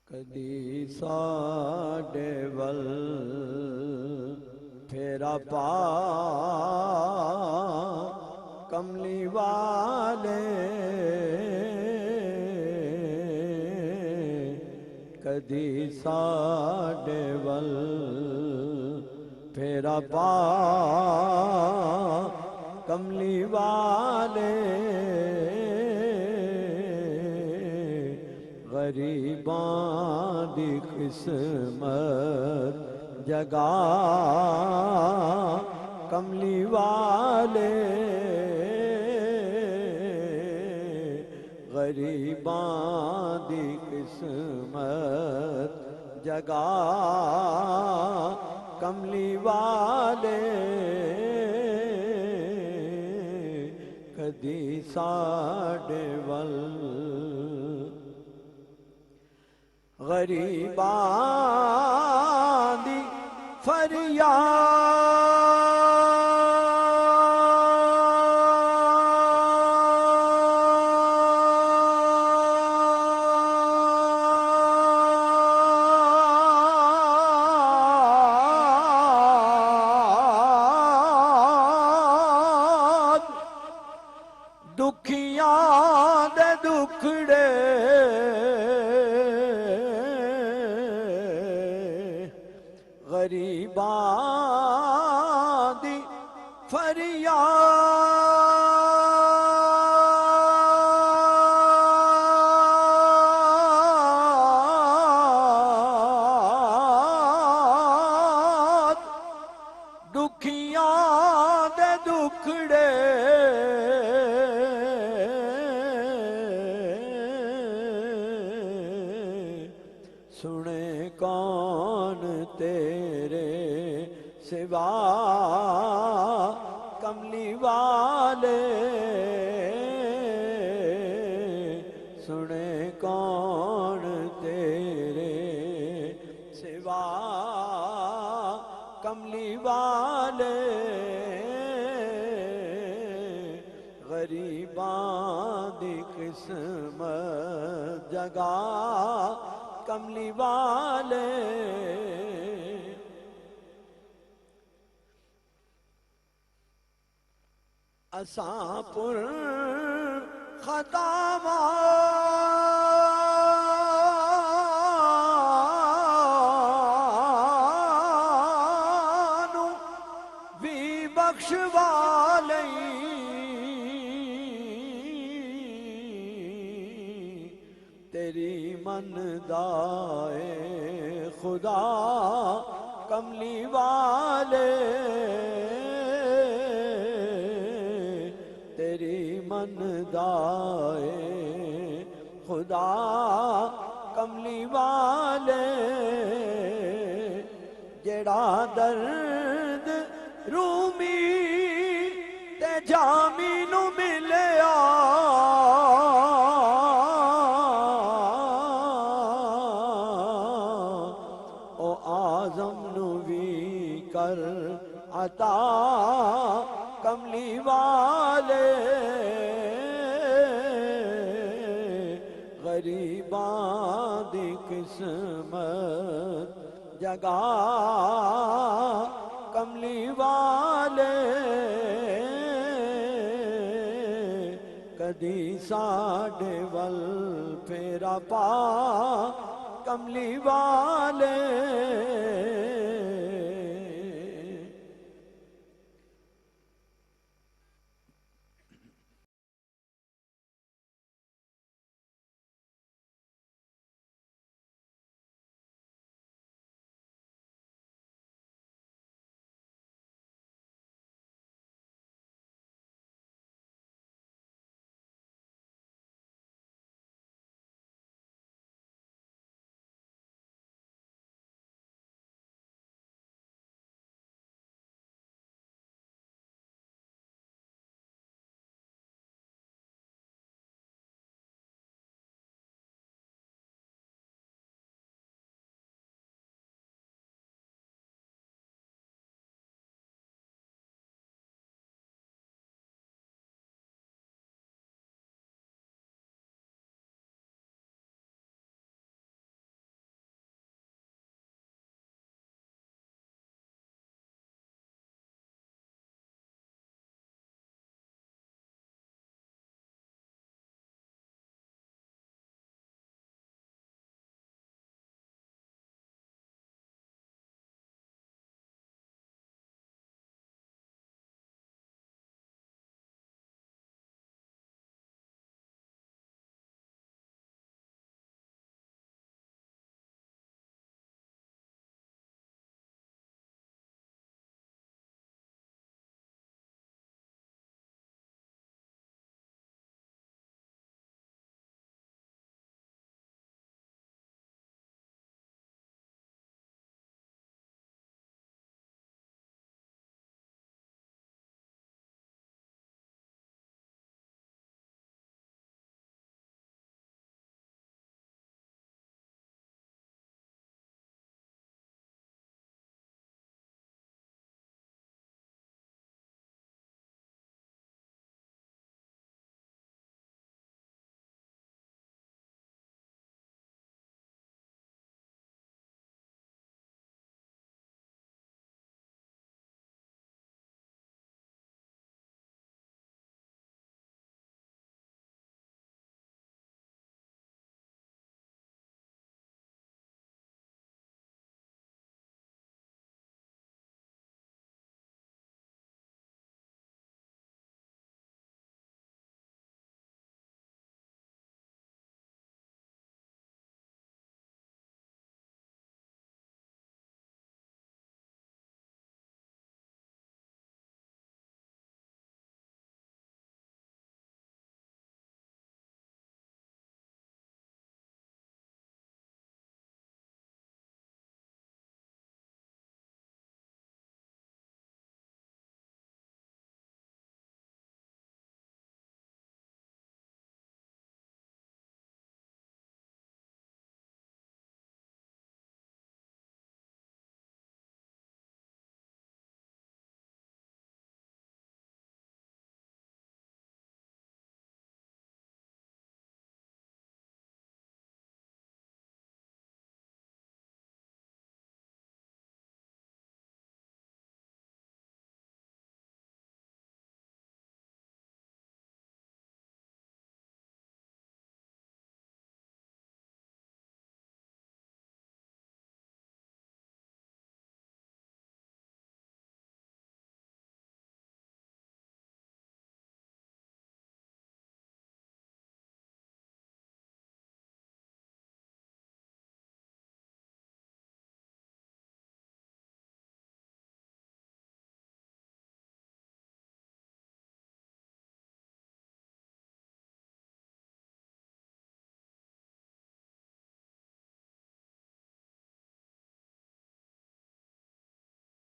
کدی ساڈے ول پھیرا پا کملی والے کدی ساڈے ول پھیرا پا کملی والے غریباں دی قسمت جگا کملی والے غریباں دی قسمت جگا کملی والے کدی ساڈے ول غریباں دی دکھیاں دے دکھڑے غریباں دی فریاد دکھیاں دے دکھڑے سنے کون تیرے سوا کملی والے سنے کون تیرے سوا کملی والے غریباں دی قسمت جگا کملی والے اساں پر خطاواں نو وی بخشوا لئی تیری من دائے خدا کملی والے تیری من دائے خدا کملی والے جڑا درد رومی تے جامی نو ملیا آزم نو بھی کر عطا کملی والے غریباں دی قسمت جگا کملی والے کدی ساڈے ول پھیرا پا کملی والے